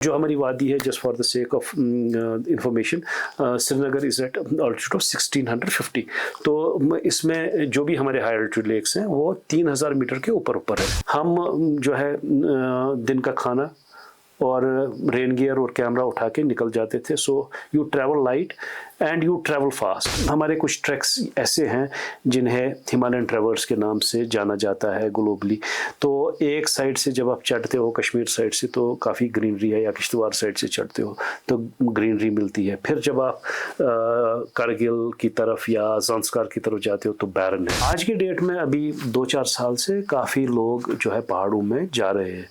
جو ہماری وادی ہے just for the sake of information, Srinagar is at altitude of 1650. تو اس میں جو بھی ہمارے ہائی الٹیٹیوڈ لیکس ہیں وہ 3000 میٹر کے اوپر ہے. ہم جو ہے دن کا کھانا اور رین گیئر اور کیمرہ اٹھا کے نکل جاتے تھے. So you travel light and you travel fast. ہمارے کچھ ٹریکس ایسے ہیں جنہیں ہمالین ٹریورس کے نام سے جانا جاتا ہے گلوبلی. تو ایک سائڈ سے جب آپ چڑھتے ہو کشمیر سائڈ سے تو کافی گرینری ہے، یا کشتواڑ سائڈ سے چڑھتے ہو تو گرینری ملتی ہے. پھر جب آپ کرگل کی طرف یا زانسکار کی طرف جاتے ہو تو بیرن ہے. آج کی ڈیٹ میں ابھی 2-4 سال سے کافی لوگ جو ہے پہاڑوں میں جا رہے ہیں.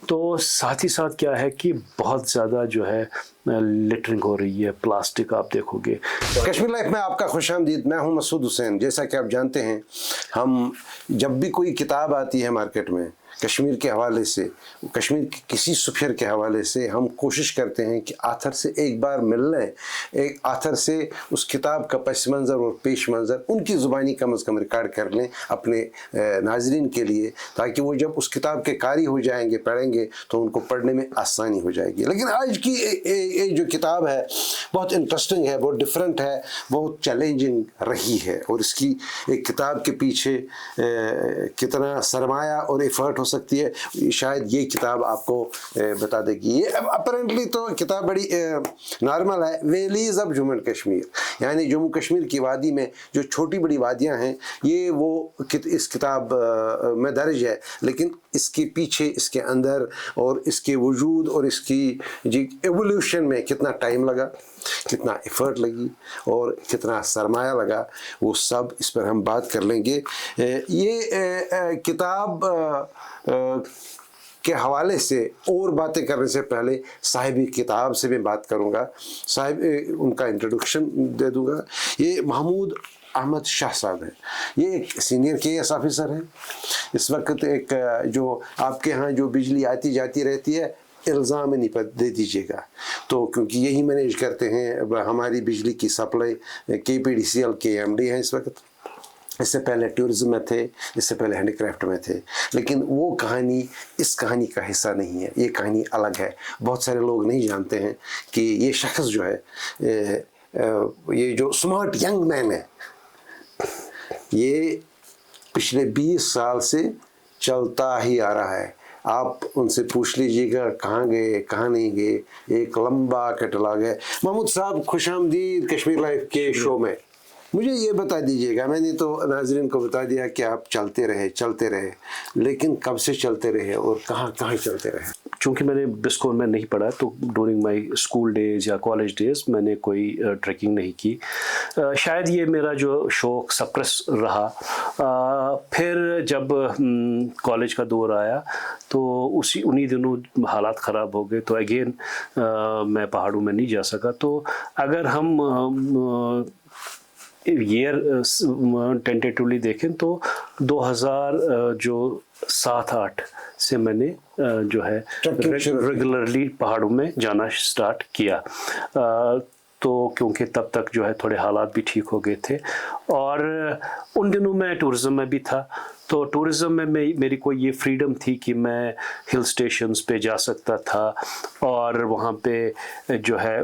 تو ساتھ ہی ساتھ کیا ہے کہ بہت زیادہ جو ہے لٹرنگ ہو رہی ہے، پلاسٹک آپ دیکھو گے. کشمیر لائف میں آپ کا خوش آمدید. میں ہوں مسعود حسین. جیسا کہ آپ جانتے ہیں، ہم جب بھی کوئی کتاب آتی ہے مارکیٹ میں کشمیر کے حوالے سے، کشمیر کے کسی سفیر کے حوالے سے، ہم کوشش کرتے ہیں کہ آتھر سے ایک بار مل لیں، ایک آتھر سے اس کتاب کا پس منظر اور پیش منظر ان کی زبانی کم از کم ریکارڈ کر لیں اپنے ناظرین کے لیے، تاکہ وہ جب اس کتاب کے قاری ہو جائیں گے، پڑھیں گے تو ان کو پڑھنے میں آسانی ہو جائے گی. لیکن آج کی جو کتاب ہے بہت انٹرسٹنگ ہے، بہت ڈفرینٹ ہے، بہت چیلنجنگ رہی ہے. اور اس کی ایک کتاب کے پیچھے کتنا سرمایہ اور ایفرٹ ہو سکتی ہے، شاید یہ کتاب آپ کو بتا دے گی. یہ اپرنٹلی تو کتاب بڑی نارمل ہے. Valleys of Jammu and Kashmir, یعنی جموں کشمیر کی وادی میں جو چھوٹی بڑی وادیاں ہیں، یہ وہ اس کتاب میں درج ہے. لیکن اس کے پیچھے، اس کے اندر اور اس کے وجود اور اس کی ایولیوشن میں کتنا ٹائم لگا، کتنا ایفرٹ لگی اور کتنا سرمایہ لگا، وہ سب اس پر ہم بات کر لیں گے. یہ کتاب کے حوالے سے اور باتیں کرنے سے پہلے صاحب کتاب سے میں بات کروں گا. صاحب ان کا انٹروڈکشن دے دوں گا. یہ محمود احمد شاہ صاحب ہیں. یہ ایک سینئر کے ایس آفیسر ہیں. اس وقت ایک جو آپ کے ہاں جو بجلی آتی جاتی رہتی ہے، الزام نہیں پر دے دیجیے گا، تو کیونکہ یہی مینیج کرتے ہیں ہماری بجلی کی سپلائی. کے پی ڈی سی ایل کے ایم ڈی ہیں اس وقت. اس سے پہلے ٹورزم میں تھے، اس سے پہلے ہینڈی کرافٹ میں تھے. لیکن وہ کہانی اس کہانی کا حصہ نہیں ہے، یہ کہانی الگ ہے. بہت سارے لوگ نہیں جانتے ہیں کہ یہ شخص جو ہے، یہ جو سمارٹ ینگ مین ہے، یہ پچھلے 20 سال سے چلتا ہی آ رہا ہے. آپ ان سے پوچھ لیجیے گا کہاں گئے، کہاں نہیں گئے، ایک لمبا کیٹلاگ ہے. محمود صاحب خوش آمدید کشمیر لائف کے شو میں. مجھے یہ بتا دیجیے گا، میں نے تو ناظرین کو بتا دیا کہ آپ چلتے رہے، لیکن کب سے چلتے رہے اور کہاں کہاں چلتے رہے؟ چونکہ میں نے بسکول میں نہیں پڑھا تو ڈورنگ مائی اسکول ڈیز یا کالج ڈیز میں نے کوئی ٹریکنگ نہیں کی. شاید یہ میرا جو شوق سپریس رہا. پھر جب کالج کا دور آیا تو انہی دنوں حالات خراب ہو گئے تو اگین میں پہاڑوں میں نہیں جا سکا. تو اگر ہم ایئر ٹینٹیٹیولی دیکھیں تو 2007-8 سے میں نے جو ہے ریگولرلی پہاڑوں میں جانا سٹارٹ کیا. تو کیونکہ تب تک جو ہے تھوڑے حالات بھی ٹھیک ہو گئے تھے، اور ان دنوں میں ٹورزم میں بھی تھا. تو ٹورزم میں میری کوئی یہ فریڈم تھی کہ میں ہل سٹیشنز پہ جا سکتا تھا، اور وہاں پہ جو ہے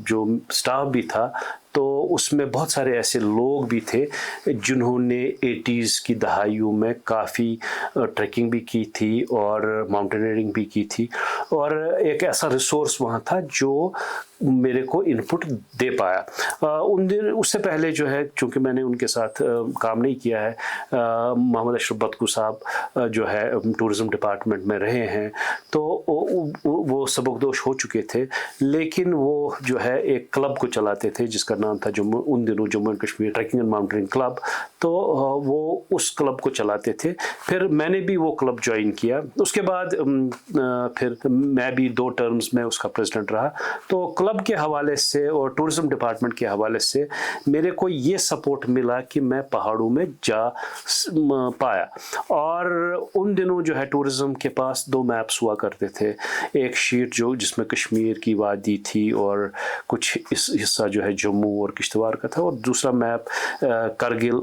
جو سٹاف بھی تھا تو اس میں بہت سارے ایسے لوگ بھی تھے جنہوں نے 80s کی دہائیوں میں کافی ٹریکنگ بھی کی تھی اور ماؤنٹینئرنگ بھی کی تھی. اور ایک ایسا ریسورس وہاں تھا جو میرے کو ان پٹ دے پایا. اس سے پہلے جو ہے چونکہ میں نے ان کے ساتھ کام نہیں کیا ہے، محمد اشرف بتکو صاحب جو ہے ٹورزم ڈپارٹمنٹ میں رہے ہیں، تو وہ سبکدوش ہو چکے تھے. لیکن وہ جو ہے ایک کلب کو چلاتے تھے جس کا نام تھا ان دنوں Jammu and Kashmir trekking and mountaineering club. تو وہ اس کلب کو چلاتے تھے. پھر میں نے بھی وہ کلب جوائن کیا. اس کے بعد پھر میں بھی 2 ٹرمز میں اس کا پریزیڈنٹ رہا. تو کلب کے حوالے سے اور ٹورزم ڈپارٹمنٹ کے حوالے سے میرے کو یہ سپورٹ ملا کہ میں پہاڑوں میں جا پایا. اور ان دنوں جو ہے ٹورزم کے پاس 2 میپس ہوا کرتے تھے. ایک شیٹ جس میں کشمیر کی وادی تھی اور کچھ اس حصہ جو ہے جموں اور کشتواڑ کا تھا، اور دوسرا map Kargil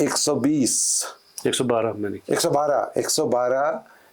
112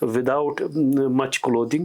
without much clothing.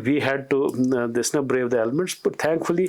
we had to brave the elements, but thankfully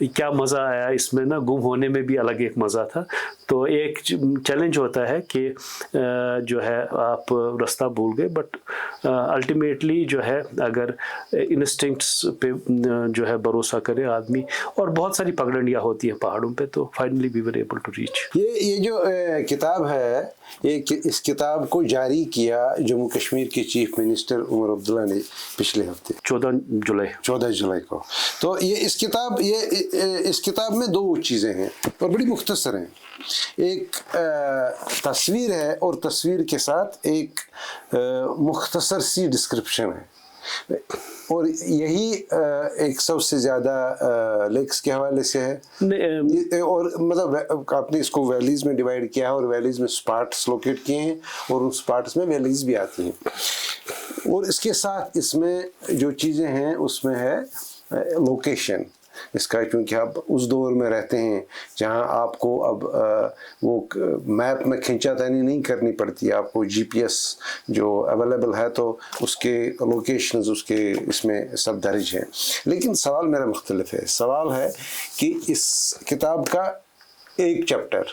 کیا مزہ آیا اس میں نا, گم ہونے میں بھی الگ ایک مزہ تھا. تو ایک چیلنج ہوتا ہے کہ جو ہے آپ راستہ بھول گئے, بٹ الٹیمیٹلی جو ہے اگر انسٹنکٹس پہ جو ہے بھروسہ کرے آدمی, اور بہت ساری پگڈنڈیاں ہوتی ہیں پہاڑوں پہ, تو finally we were able to reach. یہ جو کتاب ہے, اس کتاب کو جاری کیا جموں کشمیر کے چیف منسٹر عمر عبداللہ نے پچھلے ہفتے 14 جولائی کو. تو یہ اس کتاب میں 2 چیزیں ہیں اور بڑی مختصر ہیں. ایک تصویر ہے اور تصویر کے ساتھ ایک مختصر سی ڈسکرپشن ہے, اور یہی 100 سے زیادہ لیکس کے حوالے سے ہے. اور مطلب آپ نے اس کو ویلیز میں ڈیوائیڈ کیا ہے, اور ویلیز میں سپاٹس لوکیٹ کیے ہیں, اور ان سپاٹس میں ویلیز بھی آتی ہیں. اور اس کے ساتھ اس میں جو چیزیں ہیں اس میں ہے لوکیشن اس کا, کیونکہ آپ اس دور میں رہتے ہیں جہاں آپ کو اب وہ میپ میں کھینچا تانی نہیں کرنی پڑتی, آپ کو جی پی ایس جو اویلیبل ہے تو اس کے لوکیشنز اس کے اس میں سب درج ہیں. لیکن سوال میرا مختلف ہے. سوال ہے کہ اس کتاب کا ایک چیپٹر,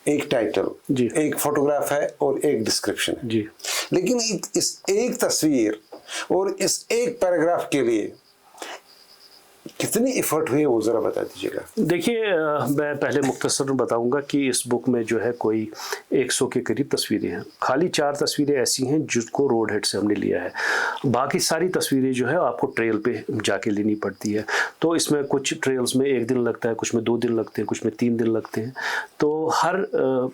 ایک ٹائٹل, ایک فوٹوگراف ہے اور ایک ڈسکرپشن ہے, جی, لیکن اس ایک تصویر اور اس ایک پیراگراف کے لیے کتنی ایفرٹ ہوئی وہ ذرا بتا دیجیے گا. دیکھیے میں پہلے مختصر بتاؤں گا کہ اس بک میں جو ہے کوئی 100 کے قریب تصویریں ہیں. خالی 4 تصویریں ایسی ہیں جس کو روڈ ہیڈ سے ہم نے لیا ہے, باقی ساری تصویریں جو ہے آپ کو ٹریل پہ جا کے لینی پڑتی ہے. تو اس میں کچھ ٹریلز میں 1 دن لگتا ہے, کچھ میں 2 دن لگتے ہیں, کچھ میں 3 دن لگتے ہیں. تو ہر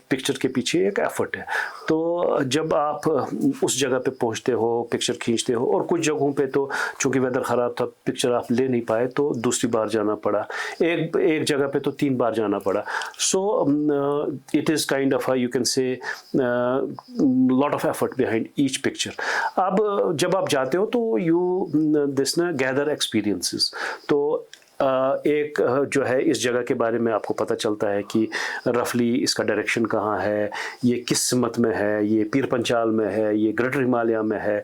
پکچر کے پیچھے ایک ایفرٹ ہے. تو جب آپ اس جگہ پہ پہنچتے ہو, پکچر کھینچتے ہو, اور کچھ جگہوں پہ تو چونکہ ویدر خراب تھا پکچر آپ لے نہیں پائے تو دوسری بار جانا پڑا, ایک جگہ پہ تو 3 بار جانا پڑا. So it is kind of you can say lot of effort behind each picture. اب جب آپ جاتے ہو تو یو دس نا گیدر ایکسپیرینسز. تو ایک جو ہے اس جگہ کے بارے میں آپ کو پتہ چلتا ہے کہ رفلی اس کا ڈائریکشن کہاں ہے, یہ کس سمت میں ہے, یہ پیر پنچال میں ہے, یہ گریٹر ہمالیہ میں ہے.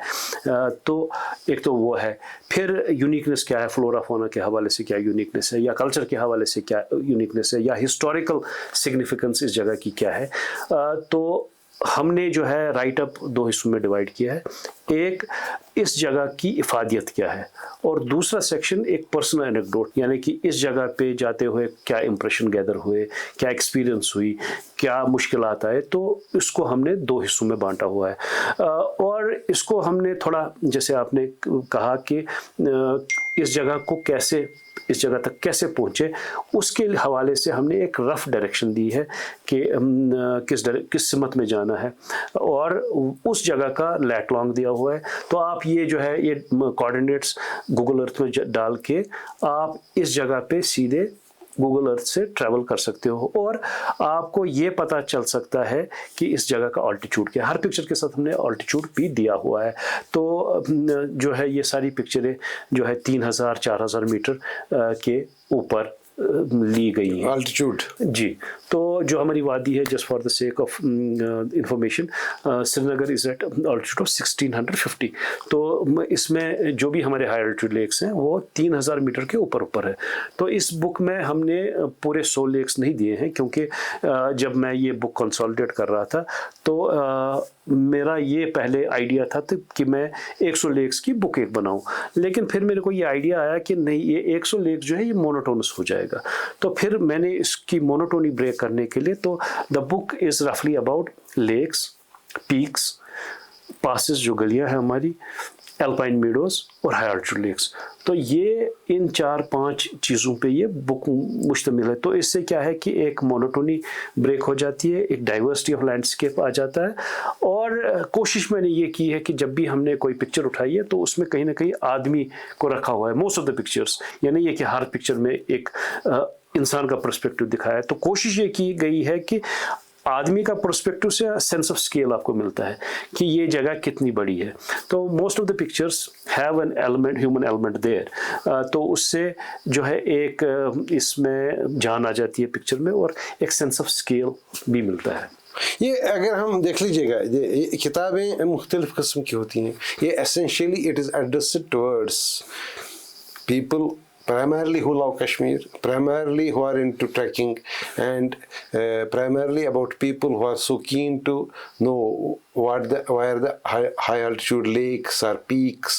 تو ایک تو وہ ہے. پھر یونیکنیس کیا ہے, فلورا فونا کے حوالے سے کیا یونیکنیس ہے, یا کلچر کے حوالے سے کیا یونیکنیس ہے, یا ہسٹوریکل سگنیفیکنس اس جگہ کی کیا ہے. تو ہم نے جو ہے رائٹ اپ 2 حصوں میں ڈیوائیڈ کیا ہے. ایک اس جگہ کی افادیت کیا ہے, اور دوسرا سیکشن ایک پرسنل اینیکڈوٹ, یعنی کہ اس جگہ پہ جاتے ہوئے کیا امپریشن گیدر ہوئے, کیا ایکسپیرینس ہوئی, کیا مشکلات آئے. تو اس کو ہم نے 2 حصوں میں بانٹا ہوا ہے. اور اس کو ہم نے تھوڑا جیسے آپ نے کہا کہ اس جگہ کو کیسے, اس جگہ تک کیسے پہنچے, اس کے حوالے سے ہم نے ایک رف ڈائریکشن دی ہے کہ کس سمت میں جانا ہے, اور اس جگہ کا لیٹ لانگ دیا ہوا ہے. تو آپ یہ جو ہے یہ کوآرڈینیٹس گوگل ارتھ میں ڈال کے آپ اس جگہ پہ سیدھے گوگل ارتھ سے ٹریول کر سکتے ہو, اور آپ کو یہ پتہ چل سکتا ہے کہ اس جگہ کا آلٹیچیوڈ کیا ہے. ہر پکچر کے ساتھ ہم نے آلٹیچیوڈ بھی دیا ہوا ہے. تو جو ہے یہ ساری پکچریں جو ہے 3000-4000 میٹر کے اوپر لی گئی ہیں الٹیٹیوڈ. جی. تو جو ہماری وادی ہے, just for the sake of information, Srinagar is at altitude of 1650. تو اس میں جو بھی ہمارے ہائی الٹیٹیوڈ لیکس ہیں وہ 3000 میٹر کے اوپر ہے. تو اس بک میں ہم نے پورے 100 لیکس نہیں دیے ہیں, کیونکہ جب میں یہ بک کنسالیڈیٹ کر رہا تھا تو میرا یہ پہلے آئیڈیا تھا کہ میں 100 لیکس کی بک ایک بناؤں, لیکن پھر میرے کو یہ آئیڈیا آیا کہ نہیں, یہ 100 لیکس جو ہے یہ مونوٹونس ہو جائے گا. تو پھر میں نے اس کی مونوٹونی بریک کرنے کے لیے, تو دا بک از رفلی اباؤٹ لیکس, پیکس, پاسز جو گلیاں ہیں ہماری, الپائن میڈوز اور ہائی الٹیٹیوڈ لیکس. تو یہ ان 4-5 چیزوں پہ یہ بک مشتمل ہے. تو اس سے کیا ہے کہ ایک مونوٹونی بریک ہو جاتی ہے, ایک ڈائیورسٹی آف لینڈسکیپ آ جاتا ہے. اور کوشش میں نے یہ کی ہے کہ جب بھی ہم نے کوئی پکچر اٹھائی ہے تو اس میں کہیں نہ کہیں آدمی کو رکھا ہوا ہے. موسٹ آف دا پکچرس, یعنی یہ کہ ہر پکچر میں ایک انسان کا پرسپیکٹو دکھایا ہے. تو کوشش یہ کی گئی ہے کہ آدمی کا پرسپیکٹو سے سینس آف اسکیل آپ کو ملتا ہے کہ یہ جگہ کتنی بڑی ہے. تو most of the pictures have an element, human element there. تو اس سے جو ہے ایک اس میں جان آ جاتی ہے پکچر میں, اور ایک سینس آف اسکیل بھی ملتا ہے. یہ اگر ہم دیکھ لیجیے گا, یہ کتابیں مختلف قسم کی ہوتی ہیں. یہ essentially it is addressed towards people primarily who love Kashmir, primarily who are into trekking, and primarily about people who are so keen to know where the high altitude lakes or peaks.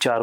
4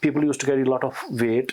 people used to carry a lot of weight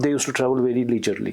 they used to travel very leisurely.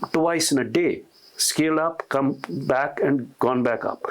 twice in a day, scale up, come back and gone back up.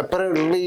apparently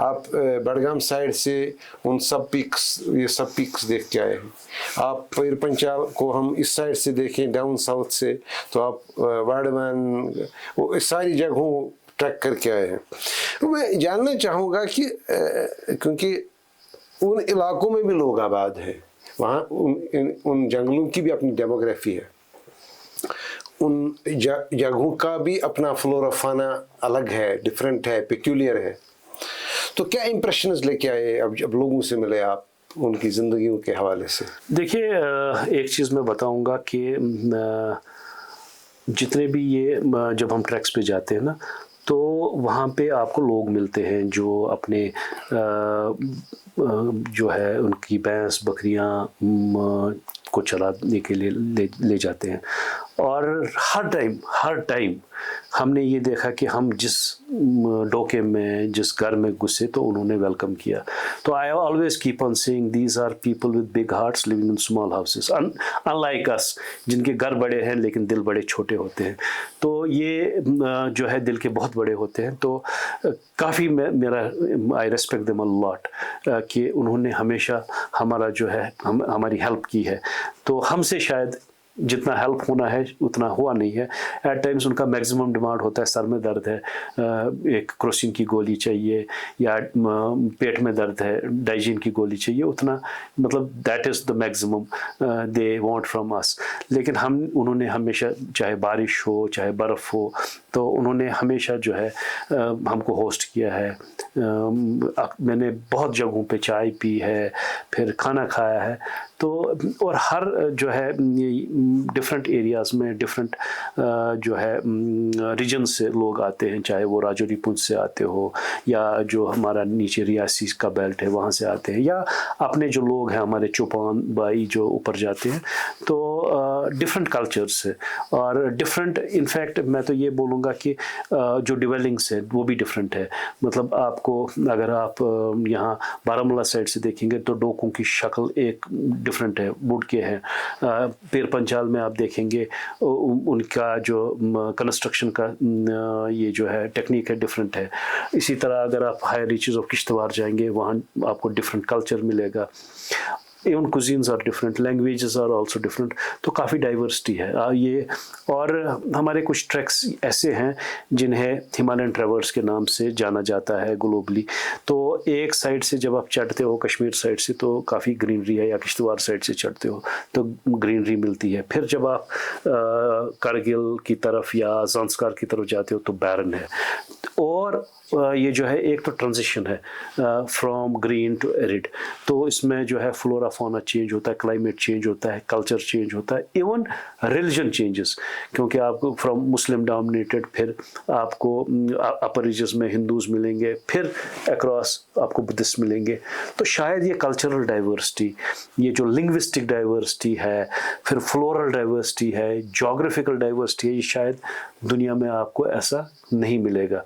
آپ Budgam side سے ان سب packs دیکھ کے آئے ہیں. آپ پیر پنچال کو ہم اس side سے دیکھیں ڈاؤن ساؤتھ سے تو آپ واڑمان اس ساری جگہوں ٹریک کر کے آئے ہیں. میں جاننا چاہوں گا کہ کیونکہ ان علاقوں میں بھی لوگ آباد ہیں, وہاں ان جنگلوں کی بھی اپنی ڈیموگرافی ہے, ان جگہوں کا بھی اپنا فلورا فانا الگ ہے, ڈفرینٹ ہے, پیکیولر ہے. تو کیا امپریشنز لے کے آئے اب لوگوں سے ملے آپ ان کی زندگیوں کے حوالے سے؟ دیکھیے ایک چیز میں بتاؤں گا کہ جتنے بھی یہ جب ہم ٹریکس پہ جاتے ہیں نا تو وہاں پہ آپ کو لوگ ملتے ہیں جو اپنے جو ہے ان کی بھینس بکریاں کو چلانے کے لیے لے جاتے ہیں. اور ہر ٹائم ہم نے یہ دیکھا کہ ہم جس ڈوکے میں جس گھر میں گھسے تو انہوں نے ویلکم کیا. تو I always keep on seeing these are people with big hearts living in small houses unlike us, جن کے گھر بڑے ہیں لیکن دل بڑے چھوٹے ہوتے ہیں. تو یہ جو ہے دل کے بہت بڑے ہوتے ہیں. تو کافی میرا آئی ریسپیکٹ دیم اے لاٹ کہ انہوں نے ہمیشہ ہمارا جو ہے ہماری ہیلپ کی ہے. تو ہم سے شاید جتنا ہیلپ ہونا ہے اتنا ہوا نہیں ہے. ایٹ ٹائمز ان کا میکسیمم ڈیمانڈ ہوتا ہے سر میں درد ہے ایک کروسین کی گولی چاہیے, یا پیٹ میں درد ہے ڈائجین کی گولی چاہیے, اتنا مطلب that is the maximum they want from us. لیکن انہوں نے ہمیشہ چاہے بارش ہو چاہے برف ہو تو انہوں نے ہمیشہ جو ہے ہم کو ہوسٹ کیا ہے. میں نے بہت جگہوں پہ چائے پی ہے, پھر کھانا کھایا ہے. تو اور ہر جو ہے ڈفرینٹ ایریاز میں ڈفرینٹ جو ہے ریجن سے لوگ آتے ہیں, چاہے وہ راجوری پونچھ سے آتے ہو یا جو ہمارا نیچے ریاسی کا بیلٹ ہے وہاں سے آتے ہیں, یا اپنے جو لوگ ہیں ہمارے چوپان بائی جو اوپر جاتے ہیں. تو ڈفرینٹ کلچرس ہے اور ڈفرینٹ انفیکٹ میں تو یہ بولوں گا کہ جو ڈویلنگس ہے وہ بھی ڈفرینٹ ہے. مطلب آپ کو اگر آپ یہاں بارہمولہ سائڈ سے دیکھیں گے تو ڈوکوں کی شکل ایک ڈفرینٹ ہے, ووڈ کے ہیں. پیر پنچال میں آپ دیکھیں گے ان کا جو کنسٹرکشن کا یہ جو ہے ٹیکنیک ہے ڈفرینٹ ہے. اسی طرح اگر آپ ہائی ریچز آف کشتواڑ جائیں گے وہاں آپ کو ڈفرینٹ کلچر ملے گا. Even cuisines are different, languages are also different. تو کافی ڈائیورسٹی ہے یہ. اور ہمارے کچھ ٹریکس ایسے ہیں جنہیں ہمالین ٹریورس کے نام سے جانا جاتا ہے گلوبلی. تو ایک سائڈ سے جب آپ چڑھتے ہو کشمیر سائڈ سے تو کافی گرینری ہے, یا کشتواڑ سائڈ سے چڑھتے ہو تو گرینری ملتی ہے. پھر جب آپ کرگل کی طرف یا زانسکار کی طرف جاتے ہو تو بیرن ہے. اور یہ جو ہے ایک تو ٹرانزیشن ہے فرام گرین ٹو ایرڈ. تو اس میں جو ہے فلورا فونا چینج ہوتا ہے, کلائمیٹ چینج ہوتا ہے, کلچر چینج ہوتا ہے, ایون ریلیجن چینجز. کیونکہ آپ کو فرام مسلم ڈومینیٹڈ پھر آپ کو اپر ریجز میں ہندوز ملیں گے, پھر اکراس آپ کو بدھسٹ ملیں گے. تو شاید یہ کلچرل ڈائیورسٹی, یہ جو لنگوسٹک ڈائیورسٹی ہے, پھر فلورل ڈائیورسٹی ہے, جغرافیکل ڈائیورسٹی ہے, یہ شاید دنیا میں آپ کو ایسا نہیں ملے گا.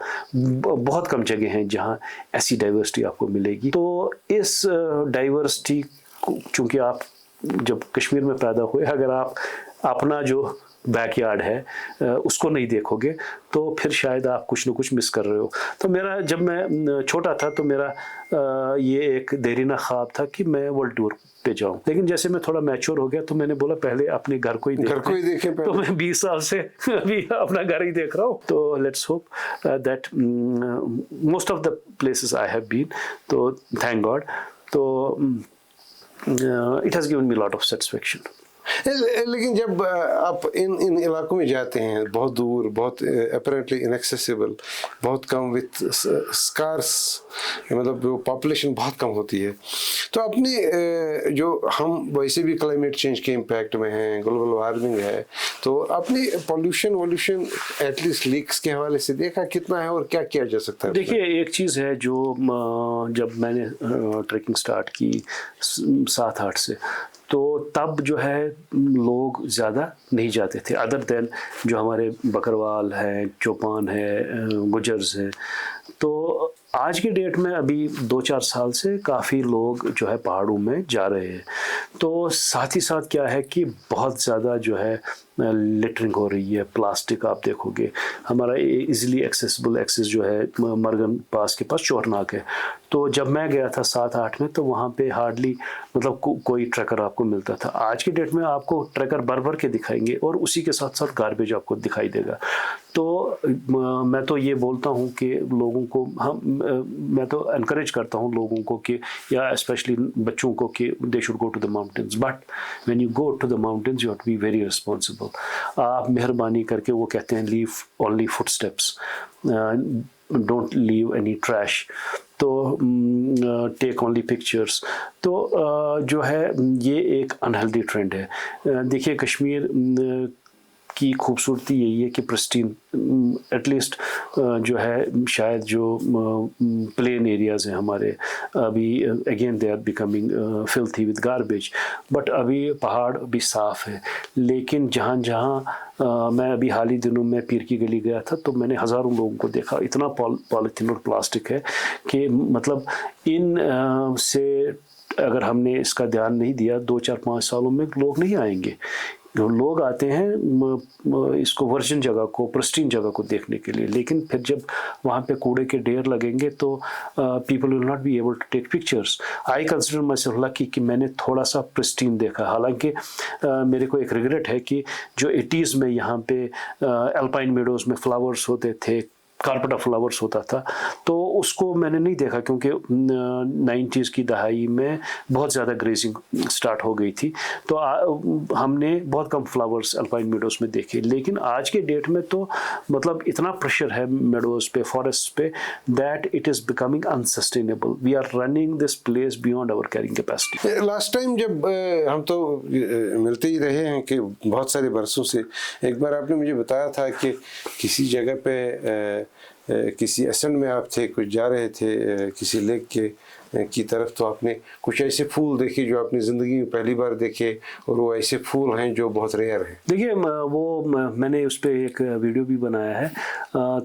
بہت کم جگہ ہیں جہاں ایسی ڈائیورسٹی آپ کو ملے گی. تو اس ڈائیورسٹی چونکہ آپ جب کشمیر میں پیدا ہوئے, اگر آپ اپنا جو بیک یارڈ ہے اس کو نہیں دیکھو گے تو پھر شاید آپ کچھ نہ کچھ مس کر رہے ہو. تو میرا جب میں چھوٹا تھا تو میرا یہ ایک دیرینہ خواب تھا کہ میں ورلڈ ٹور پہ جاؤں. لیکن جیسے میں تھوڑا میچور ہو گیا تو میں نے بولا پہلے اپنے گھر کو ہی دیکھیں. تو میں 20 سال سے ابھی اپنا گھر ہی دیکھ رہا ہوں. تو let's hope that most of the places I have been. تو تھینک گاڈ. تو it has given me lot of satisfaction. لیکن جب آپ ان علاقوں میں جاتے ہیں بہت دور, بہت اپیرنٹلی انیکسیسیبل, بہت کم وتھ اسکارس, مطلب پاپولیشن بہت کم ہوتی ہے, تو اپنی جو ہم ویسے بھی کلائمیٹ چینج کے امپیکٹ میں ہیں, گلوبل وارمنگ ہے, تو اپنی پولوشن ایٹ لیسٹ لیکس کے حوالے سے دیکھا کتنا ہے اور کیا کیا جا سکتا ہے؟ دیکھیے ایک چیز ہے جو جب میں نے ٹریکنگ سٹارٹ کی 7-8 سے, تو تب جو ہے لوگ زیادہ نہیں جاتے تھے ادر دین جو ہمارے بکروال ہیں, چوپان ہے, گجرز ہیں. تو آج کی ڈیٹ میں ابھی 2-4 سال سے کافی لوگ جو ہے پہاڑوں میں جا رہے ہیں. تو ساتھ ہی ساتھ کیا ہے کہ بہت زیادہ جو ہے لٹرنگ ہو رہی ہے. پلاسٹک آپ دیکھو گے, ہمارا ایزیلی ایکسیسیبل ایکسیس جو ہے مرگن پاس کے پاس چورناگ ہے, تو جب میں گیا تھا 7-8 میں تو وہاں پہ ہارڈلی مطلب کوئی ٹریکر آپ کو ملتا تھا. آج کی ڈیٹ میں آپ کو ٹریکر بھر کے دکھائیں گے اور اسی کے ساتھ ساتھ گاربیج آپ کو دکھائی دے گا. تو میں تو یہ بولتا ہوں کہ لوگوں کو میں تو انکریج کرتا ہوں لوگوں کو کہ یا اسپیشلی بچوں کو کہ they should go to the mountains. But when you go to the mountains you have to be very responsible. آپ مہربانی کر کے وہ کہتے ہیں leave only footsteps, don't leave any trash, تو ٹیک اونلی پکچرس. تو جو ہے یہ ایک انہیلدی ٹرینڈ ہے. دیکھیے کشمیر کی خوبصورتی یہی ہے کہ پرسٹین ایٹ لیسٹ جو ہے شاید جو پلین ایریاز ہیں ہمارے ابھی again they are becoming filthy with garbage, but ابھی پہاڑ بھی صاف ہے. لیکن جہاں میں ابھی حال ہی دنوں میں پیر کی گلی گیا تھا تو میں نے ہزاروں لوگوں کو دیکھا, اتنا پالیتھین اور پلاسٹک ہے کہ مطلب ان سے اگر ہم نے اس کا دھیان نہیں دیا 2-4-5 سالوں میں لوگ نہیں آئیں گے. لوگ آتے ہیں اس کو ورجن جگہ کو, پرسٹین جگہ کو دیکھنے کے لیے, لیکن پھر جب وہاں پہ کوڑے کے ڈھیر لگیں گے تو people will not be able to take pictures. I consider myself lucky کہ میں نے تھوڑا سا پرسٹین دیکھا. حالانکہ میرے کو ایک ریگریٹ ہے کہ جو 80s میں یہاں پہ الپائن میڈوز میں فلاورز ہوتے تھے, کارپٹ آف فلاورس ہوتا تھا, تو اس کو میں نے نہیں دیکھا کیونکہ 90s کی دہائی میں بہت زیادہ گریزنگ سٹارٹ ہو گئی تھی, تو ہم نے بہت کم فلاورس الپائن میڈوز میں دیکھے. لیکن آج کے ڈیٹ میں تو مطلب اتنا پریشر ہے میڈوز پہ, فارسٹ پہ, that it is becoming unsustainable. We are running this place beyond our carrying capacity. Last time جب ہم تو ملتے ہی رہے ہیں کہ بہت سارے برسوں سے, ایک بار آپ نے مجھے بتایا تھا کہ کسی جگہ پہ کسی اسنڈ میں آپ تھے, کچھ جا رہے تھے کسی لیک کی طرف, تو آپ نے کچھ ایسے پھول دیکھے جو آپ نے زندگی میں پہلی بار دیکھے, اور وہ ایسے پھول ہیں جو بہت ریئر ہیں. دیکھیے وہ میں نے اس پہ ایک ویڈیو بھی بنایا ہے.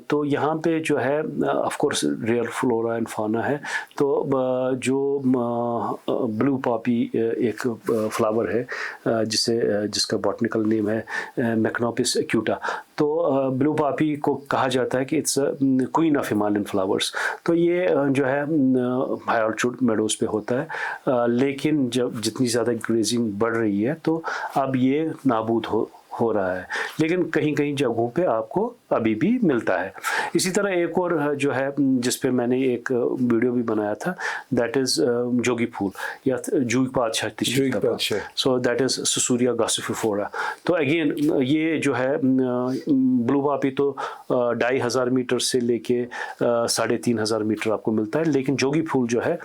تو یہاں پہ جو ہے of course rare flora and fauna ہے. تو جو بلو پاپی ایک فلاور ہے جس کا باٹنیکل نیم ہے میکنوپس ایکیوٹا, تو بلو پاپی کو کہا جاتا ہے کہ it's queen of Himalayan flowers. تو یہ جو ہے ہائی آلٹیٹیوڈ میڈوز پہ ہوتا ہے, لیکن جب جتنی زیادہ گریزنگ بڑھ رہی ہے تو اب یہ نابود ہو رہا ہے, لیکن کہیں کہیں جگہوں پہ آپ کو ابھی بھی ملتا ہے. اسی طرح ایک اور جو ہے جس پہ میں نے ایک ویڈیو بھی بنایا تھا, دیٹ از جوگی پھول یا جوگ بادشاہ, سو دیٹ از سسوریا گاسیفیفورا. تو اگین یہ جو ہے بلو پاپی تو 2500 میٹر سے لے کے 3500 میٹر آپ کو ملتا ہے, لیکن جوگی پھول جو ہے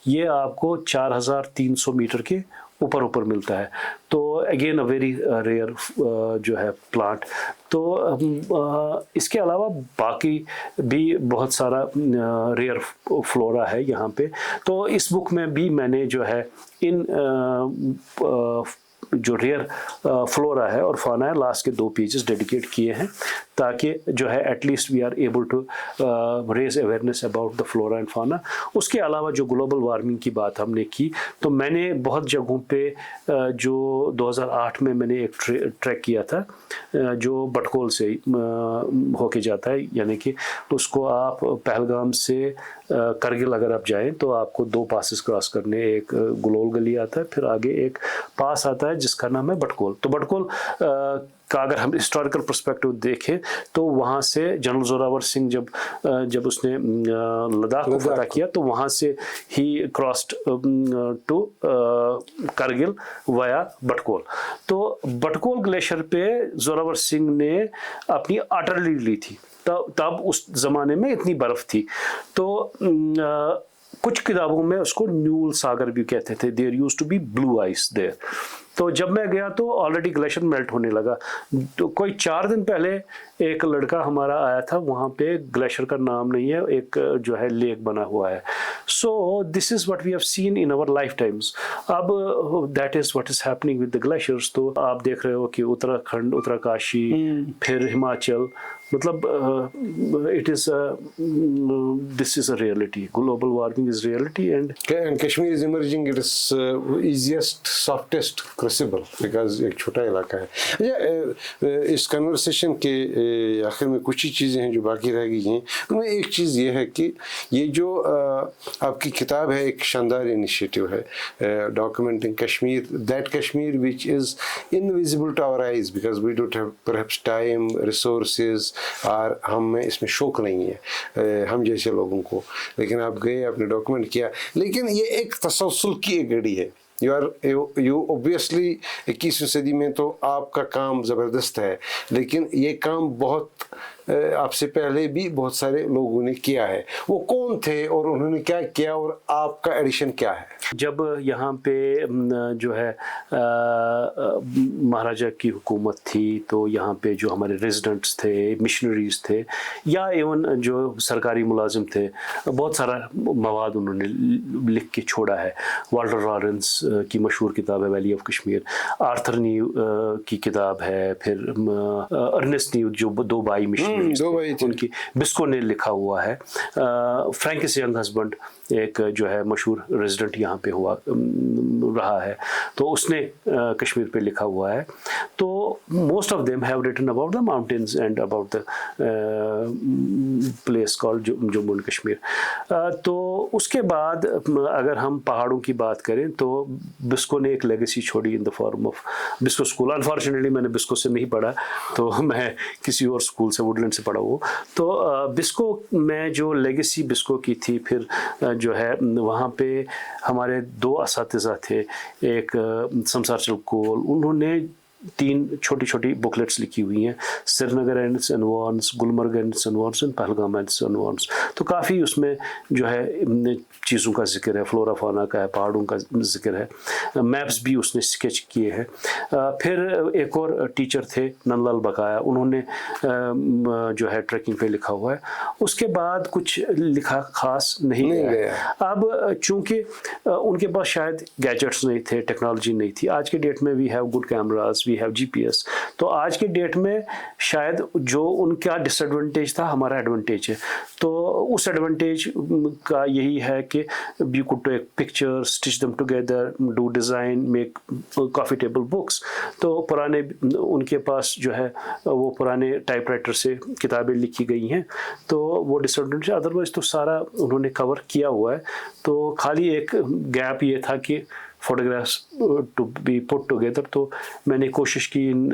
یہ آپ کو 4300 میٹر کے اوپر ملتا ہے. تو اگین اے ویری ریئر جو ہے پلانٹ. تو اس کے علاوہ باقی بھی بہت سارا ریئر فلورا ہے یہاں پہ. تو اس بک میں بھی میں نے جو ہے ان جو ریئر فلورا ہے اور فانا ہے لاسٹ کے 2 پیجز ڈیڈیکیٹ کیے ہیں, تاکہ جو ہے at least we are able to raise awareness about the flora and fauna. اس کے علاوہ جو گلوبل وارمنگ کی بات ہم نے کی, تو میں نے بہت جگہوں پہ جو 2008 میں نے ایک ٹریک کیا تھا جو بٹکول سے ہو کے جاتا ہے, یعنی کہ اس کو آپ پہلگام سے کرگل اگر آپ جائیں تو آپ کو 2 پاسز کراس کرنے, ایک گلول گلی آتا ہے, پھر آگے ایک پاس آتا ہے جس کا نام ہے بٹکول. تو بٹکول کا اگر ہم ہسٹوریکل پرسپیکٹو دیکھیں تو وہاں سے جنرل زوراور سنگھ جب اس نے لداخ کو فتح کیا تو وہاں سے ہی کراسڈ ٹو کرگل ویا بٹکول. تو بٹکول گلیشیئر پہ زوراور سنگھ نے اپنی آرٹلری لی تھی, تب اس زمانے میں اتنی برف تھی. تو کچھ کتابوں میں اس کو نیول ساگر بھی کہتے تھے, there used to be blue ice there. تو جب میں گیا تو آلریڈی گلیشیئر میلٹ ہونے لگا. تو کوئی 4 دن پہلے ایک لڑکا ہمارا آیا تھا, وہاں پہ گلیشیئر کا نام نہیں ہے, ایک جو ہے لیک بنا ہوا ہے. So this is what we have seen in our lifetimes. اب that is what is happening with the glaciers. تو آپ دیکھ رہے ہو کہ اتراکھنڈ, اتراکاشی, پھر ہماچل, مطلب it is this is a reality. Global warming is reality and Kashmir is emerging its easiest softest crucible because ایک چھوٹا علاقہ ہے. اچھا, اس کنورسیشن کے آخر میں کچھ ہی چیزیں ہیں جو باقی رہ گئی ہیں. ان میں ایک چیز یہ ہے کہ یہ جو آپ کی کتاب ہے، ایک شاندار انیشیٹو ہے، documenting Kashmir, that Kashmir which is invisible to our eyes because we don't have perhaps time resources, اور ہمیں اس میں شوق نہیں ہے ہم جیسے لوگوں کو، لیکن آپ گئے، آپ نے ڈاکیومنٹ کیا. لیکن یہ ایک تسلسل کی ایک گھڑی ہے. یو اوبویسلی 21ویں صدی میں تو آپ کا کام زبردست ہے، لیکن یہ کام بہت آپ سے پہلے بھی بہت سارے لوگوں نے کیا ہے. وہ کون تھے اور انہوں نے کیا کیا اور آپ کا ایڈیشن کیا ہے؟ جب یہاں پہ جو ہے مہاراجہ کی حکومت تھی تو یہاں پہ جو ہمارے ریزیڈنٹس تھے، مشنریز تھے، یا ایون جو سرکاری ملازم تھے، بہت سارا مواد انہوں نے لکھ کے چھوڑا ہے. والٹر لارنس کی مشہور کتاب ہے valley of Kashmir, Arthur new کی کتاب ہے، پھر ارنسٹ نیو جو دو بھائی مشنریز تھے ان کی، بسکو نے لکھا ہوا ہے. فرینکس ینگ ہسبینڈ ایک جو ہے مشہور ریزیڈنٹ یہاں پہ ہوا رہا ہے، تو اس نے کشمیر پہ لکھا ہوا ہے. تو most of them have written about the mountains and about the place called Jammu and Kashmir. تو اس کے بعد اگر ہم پہاڑوں کی بات کریں تو بسکو نے ایک لیگیسی چھوڑی in the form of Biscoe school. Unfortunately میں نے بسکو سے نہیں پڑھا، تو میں کسی اور اسکول سے، ووڈلینڈ سے پڑھا ہوا. تو بسکو میں جو لیگیسی بسکو کی تھی، پھر جو ہے وہاں پہ ہمارے 2 اساتذہ تھے، ایک سمسار چل کول، انہوں نے 3 چھوٹی چھوٹی بکلیٹس لکھی ہوئی ہیں، Srinagar and its environs, Gulmarg and its environs, Pahalgam and its environs. تو کافی اس میں جو ہے چیزوں کا ذکر ہے، فلورا فانا کا ہے، پہاڑوں کا ذکر ہے، میپس بھی اس نے اسکیچ کیے ہیں. پھر ایک اور ٹیچر تھے نند لال بقایا، انہوں نے جو ہے ٹریکنگ پہ لکھا ہوا ہے. اس کے بعد کچھ لکھا خاص نہیں گیا. اب چونکہ ان کے پاس شاید گیجٹس نہیں تھے، ٹیکنالوجی نہیں تھی. آج کے ڈیٹ میں we have good cameras, we have G P S. تو آج کے ڈیٹ میں شاید جو ان کا ڈس ایڈوانٹیج تھا ہمارا ایڈوانٹیج ہے. تو اس ایڈوانٹیج کا یہی ہے کہ you could take picture, stitch them together, do design, make coffee table books. تو پرانے ان کے پاس جو ہے وہ پرانے ٹائپ رائٹر سے کتابیں لکھی گئی ہیں، تو وہ ڈس ایڈوانٹیج. ادروائز تو سارا انہوں نے کور کیا ہوا ہے. تو خالی ایک گیپ یہ تھا کہ photographs to be put together. تو میں نے کوشش کی ان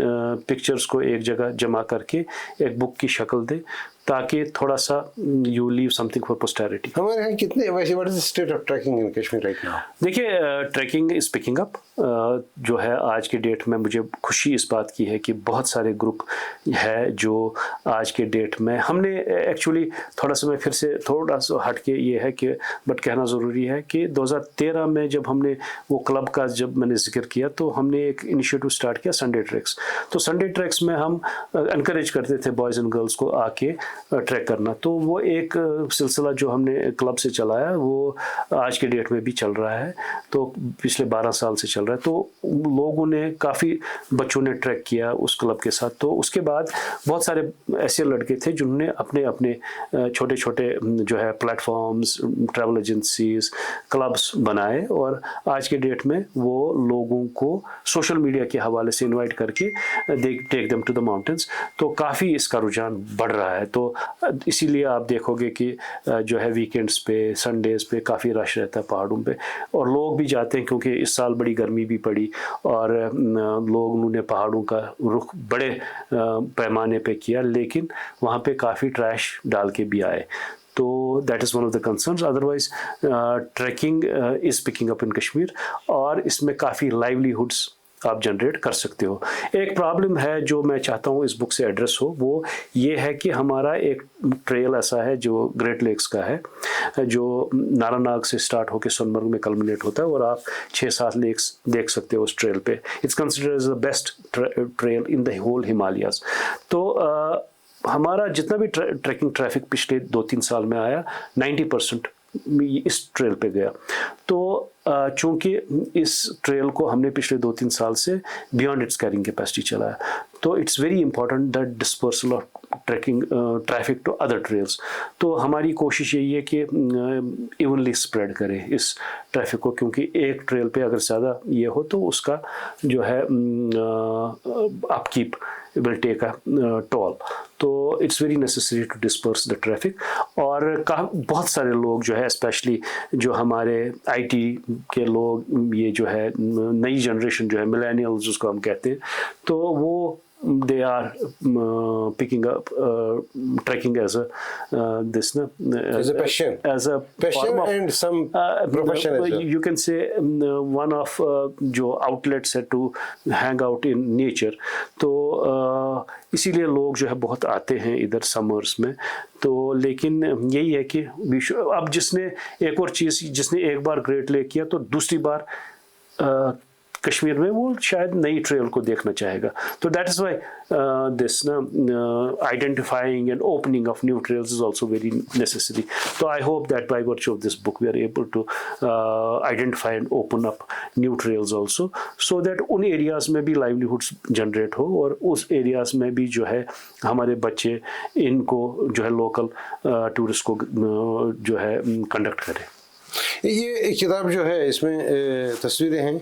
پکچرز کو ایک جگہ جمع کر کے ایک بک کی شکل دے، تاکہ تھوڑا سا you leave something for posterity. ہمارے یہاں کتنے ویسے what is the state of trekking in Kashmir right now? دیکھیے ٹریکنگ از پکنگ اپ. جو ہے آج کے ڈیٹ میں مجھے خوشی اس بات کی ہے کہ بہت سارے گروپ ہے جو آج کے ڈیٹ میں ہم نے ایکچولی تھوڑا سا، میں پھر سے تھوڑا سا ہٹ کے یہ ہے کہ بٹ کہنا ضروری ہے کہ 2013 میں جب ہم نے وہ کلب کا جب میں نے ذکر کیا تو ہم نے ایک انیشیٹو اسٹارٹ کیا سنڈے ٹریکس. تو سنڈے ٹریکس میں ہم انکریج کرتے تھے بوائز اینڈ گرلس کو آ کے ٹریک کرنا. تو وہ ایک سلسلہ جو ہم نے کلب سے چلایا وہ آج کے ڈیٹ میں بھی چل رہا ہے. تو پچھلے 12 سال سے چل رہا ہے. تو لوگوں نے کافی بچوں نے ٹریک کیا اس کلب کے ساتھ. تو اس کے بعد بہت سارے ایسے لڑکے تھے جنہوں نے اپنے اپنے چھوٹے چھوٹے جو ہے platforms, travel agencies, clubs بنائے، اور آج کے ڈیٹ میں وہ لوگوں کو سوشل میڈیا کے حوالے سے انوائٹ کر کے take them to the mountains. تو کافی اس کا رجحان بڑھ رہا ہے. تو اسی لیے آپ دیکھو گے کہ جو ہے ویکینڈز پہ، سنڈیز پہ کافی رش رہتا ہے پہاڑوں پہ، اور لوگ بھی جاتے ہیں کیونکہ اس سال بڑی گرمی بھی پڑی اور لوگوں نے پہاڑوں کا رخ بڑے پیمانے پہ کیا، لیکن وہاں پہ کافی ٹریش ڈال کے بھی آئے. تو that is one of the concerns. Otherwise trekking is picking up in Kashmir, اور اس میں کافی لائیولیہڈس آپ جنریٹ کر سکتے ہو. ایک پرابلم ہے جو میں چاہتا ہوں اس بک سے ایڈریس ہو، وہ یہ ہے کہ ہمارا ایک ٹریل ایسا ہے جو گریٹ لیکس کا ہے، جو نارا ناگ سے سٹارٹ ہو کے سونمرگ میں کلمنیٹ ہوتا ہے، اور آپ 6-7 لیکس دیکھ سکتے ہو اس ٹریل پہ. It's considered as the best trail in the whole Himalayas. تو ہمارا جتنا بھی ٹریکنگ ٹریفک پچھلے 2-3 سال میں آیا، 90% اس ٹریل پہ گیا. تو چونکہ اس ٹریل کو ہم نے پچھلے 2-3 سال سے بیانڈ اٹس کیرنگ کیپیسٹی چلایا، تو it's very important that dispersal of trekking traffic to other trails. تو ہماری کوشش یہی ہے کہ ایونلی اسپریڈ کریں اس ٹریفک کو، کیونکہ ایک ٹریل پہ اگر زیادہ یہ ہو تو اس کا جو ہے upkeep will take a toll. تو it's very necessary to disperse the traffic. اور بہت سارے لوگ جو ہے اسپیشلی جو ہمارے آئی ٹی کے لوگ، یہ جو ہے نئی جنریشن جو ہے ملینیلز جس کو ہم کہتے ہیں، تو وہ they are picking up trekking as a this as a passion, form of, and some profession as well. You can say one of جو outlets ہے to hang out in nature. تو اسی لیے لوگ جو ہے بہت آتے ہیں ادھر سمرس میں. تو لیکن یہی ہے کہ اب جس نے ایک اور چیز، جس نے ایک بار گریٹ لیک کیا تو دوسری بار کشمیر میں وہ شاید نئی ٹریل کو دیکھنا چاہے گا. تو that is why this identifying and opening of new trails is also very necessary. تو I hope that by virtue of this book we are able to identify and open up new trails also, so that in areas میں بھی لائیولیہڈس generate ہو اور اس areas میں بھی جو ہے ہمارے بچے ان کو جو ہے لوکل ٹورسٹ کو جو ہے کنڈکٹ کرے. یہ کتاب جو ہے اس میں تصویریں ہیں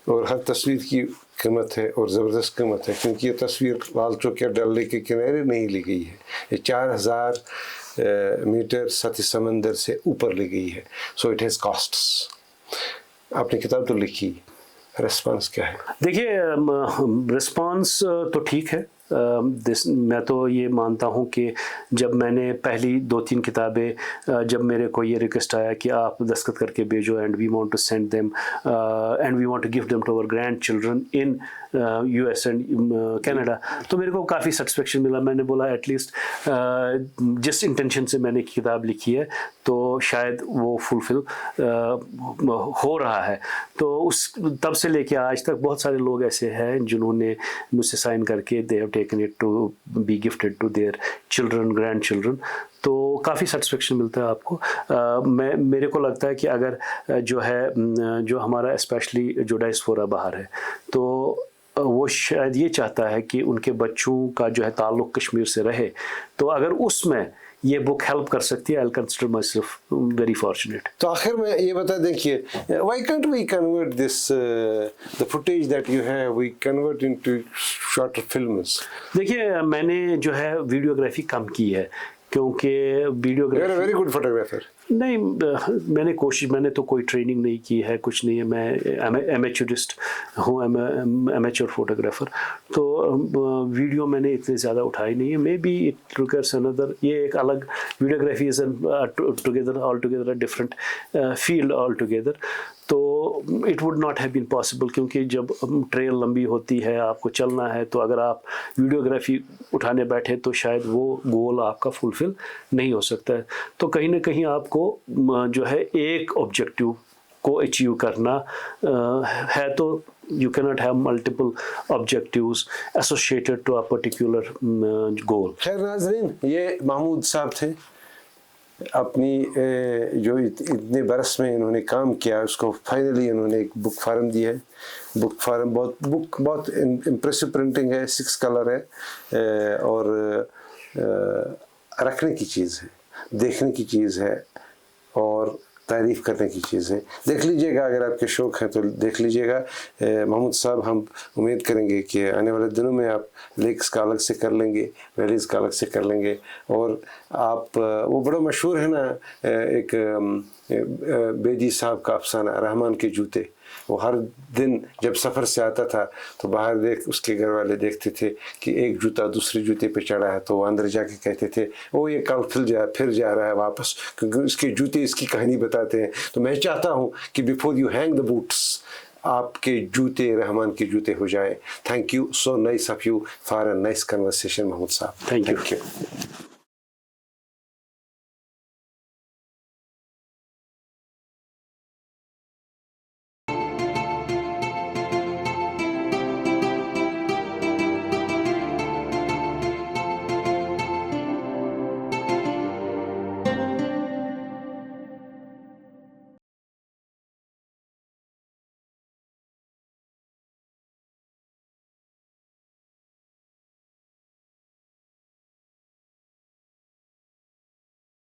اور ہر تصویر کی قیمت ہے اور زبردست قیمت ہے، کیونکہ یہ تصویر لال چوک یا ڈل لیک کے کنارے نہیں لی گئی ہے، یہ 4000 میٹر سطح سمندر سے اوپر لی گئی ہے. So it has casts. آپ نے کتاب تو لکھی، ریسپانس کیا ہے؟ دیکھیے ریسپانس تو ٹھیک ہے. میں تو یہ مانتا ہوں کہ جب میں نے پہلی 2-3 کتابیں، جب میرے کو یہ ریکویسٹ آیا کہ آپ دستخط کر کے بھیجو and we want to send them and we want to give them to our grandchildren in U S and Canada, تو میرے کو کافی سیٹسفیکشن ملا. میں نے بولا ایٹ لیسٹ جس انٹینشن سے میں نے کتاب لکھی ہے تو شاید وہ فلفل ہو رہا ہے. تو اس تب سے لے کے آج تک بہت سارے لوگ ایسے ہیں جنہوں نے مجھ سے سائن کر کے they have taken it to be gifted to their children, grandchildren. تو کافی سیٹسفیکشن ملتا ہے آپ کو. میرے کو لگتا ہے کہ اگر جو ہے جو ہمارا اسپیشلی جو ڈائسپورا باہر ہے تو وہ شاید یہ چاہتا ہے کہ ان کے بچوں کا جو ہے تعلق کشمیر سے رہے، تو اگر اس میں یہ بک ہیلپ کر سکتی ہے I'll consider myself very fortunate. تو آخر میں یہ بتا دیں کہ why can't we convert this the footage that you have we convert into shorter films؟ دیکھیے میں نے جو ہے ویڈیوگرافی کم کی ہے کیونکہ ویڈیوگرافی ویری گڈ فوٹوگرافر. نہیں میں نے کوشش، میں نے تو کوئی ٹریننگ نہیں کی ہے، کچھ نہیں ہے. میں ایمیچورسٹ ہوں، ایمیچور فوٹوگرافر. تو ویڈیو میں نے اتنے زیادہ اٹھائی نہیں ہے. مے بی اٹ ریکوائرس اندر، یہ ایک الگ videography is together altogether a different field altogether. تو it would not have been possible کیونکہ جب ٹریل لمبی ہوتی ہے، آپ کو چلنا ہے، تو اگر آپ ویڈیوگرافی اٹھانے بیٹھے تو شاید وہ گول آپ کا فلفل نہیں ہو سکتا ہے. تو کہیں نہ کہیں آپ کو جو ہے ایک آبجیکٹیو کو اچیو کرنا ہے، تو you cannot have multiple objectives associated to a particular goal. خیر ناظرین، یہ محمود صاحب تھے. اپنی جو اتنے برس میں انہوں نے کام کیا اس کو فائنلی انہوں نے ایک بک فارم دی ہے. بک فارم بہت امپریسو پرنٹنگ ہے، 6 کلر ہے اور رکھنے کی چیز ہے، دیکھنے کی چیز ہے اور تعریف کرنے کی چیز ہے. دیکھ لیجئے گا، اگر آپ کے شوق ہیں تو دیکھ لیجئے گا. محمود صاحب ہم امید کریں گے کہ آنے والے دنوں میں آپ لیکس کا الگ سے کر لیں گے، ویلیز کا الگ سے کر لیں گے. اور آپ وہ بڑا مشہور ہے نا ایک بیدی صاحب کا افسانہ، رحمان کے جوتے. وہ ہر دن جب سفر سے آتا تھا تو باہر اس کے گھر والے دیکھتے تھے کہ ایک جوتا دوسرے جوتے پہ چڑھا ہے، تو وہ اندر جا کے کہتے تھے وہ یہ کل پھر جا رہا ہے واپس، کیونکہ اس کے جوتے اس کی کہانی بتاتے ہیں. تو میں چاہتا ہوں کہ before you hang the boots آپ کے جوتے رحمان کے جوتے ہو جائیں. Thank you so nice of you for a nice conversation Mahmood Sahab. Thank you.